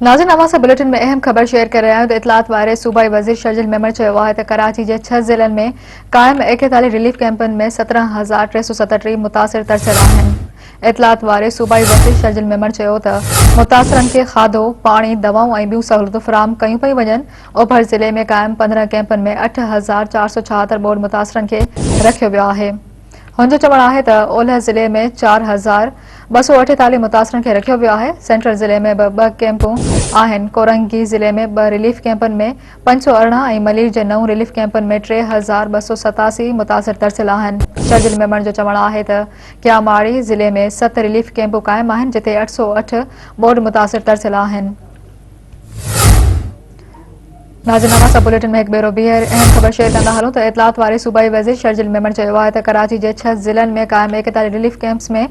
नाज़रीन, अवां बुलेटिन में अहम खबर शेयर कर रहे हैं तो इतलात वारे सूबाई वज़ीर शर्जिल मेमण चयो आहे त कराची के 6 ज़िलनि में क़ाइम 41 रिलीफ कैंपनि में 17,337 मुतासिर तरसियल आहिनि। इतलात वारे सूबाई वज़ीर शर्जिल मेमण चयो त मुतासिरनि खे खाधो, पाणी, दवाऊं ऐं ॿियूं सहूलियतूं फ़राहम कयूं पयूं वञनि। ओभर ज़िले में क़ाइम 15 कैंपनि में 8,476 ॿोॾ मुतासिरनि खे रखियो वियो आहे। हुनजो चवणु आहे त ओलह ज़िले में 4,248 मुतासिरनि खे रखियो वियो आहे। सेंट्रल ज़िले में ॿ कैंपूं आहिनि। कोरंगी ज़िले में 2 रिलीफ कैंपनि में 518 ऐं मलीर जे 9 रिलीफ कैंपनि में 3,287 मुतासिर तरसियल आहिनि। शर्जिल मेमण जो चवणु आहे त क्यामाड़ी ज़िले में 7 रिलीफ कैंपूं क़ाइम आहिनि जिते 808 ॿोॾ मुतासिर तरसियल आहिनि। नाज़रीन, अवां बुलेटिन में हिकु भेरो ॿीहर अहम ख़बर शेयर कंदा हलूं त इतलात वारे सूबाई वज़ीर शर्जिल मेमण चयो आहे त कराची के 6 ज़िलनि में क़ाइम 41 रिलीफ कैंप्स में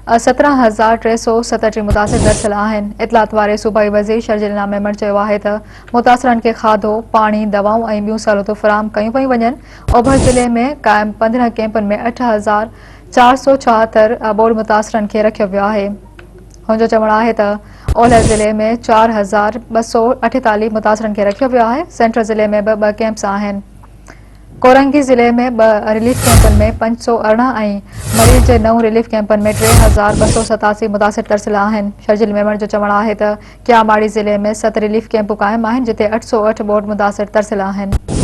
17,337 मुतासिर तरसियल आहिनि। इतलात वारे सूबाई वज़ीर शर्जिल मेमण चयो आहे त मुतासिरनि खे खाधो, पाणी, दवाऊं ऐं ॿियूं सहूलियतूं फ़राहम कयूं पयूं वञनि। ओभर ज़िले में क़ाइम 15 कैंपनि में 8,476 ॿोॾ मुतासिरनि खे रखियो वियो आहे। हुनजो चवणु आहे त ओलह ज़िले में 4,248 मुतासिरनि खे रखियो वियो आहे। सेंट्रल ज़िले में 2 कैंप्स आहिनि। कोरंगी ज़िले में 2 रिलीफ कैंपनि में 518 ऐं मरीर जे 9 रिलीफ कैंपनि में 3,287 मुतासिर तरसियल आहिनि। शर्जिल मेमण जो चवणु आहे त क्यामाड़ी ज़िले में 7 रिलीफ कैंपूं क़ाइम आहिनि जिते 808 ॿोॾ मुतासिर तरसियल आहिनि।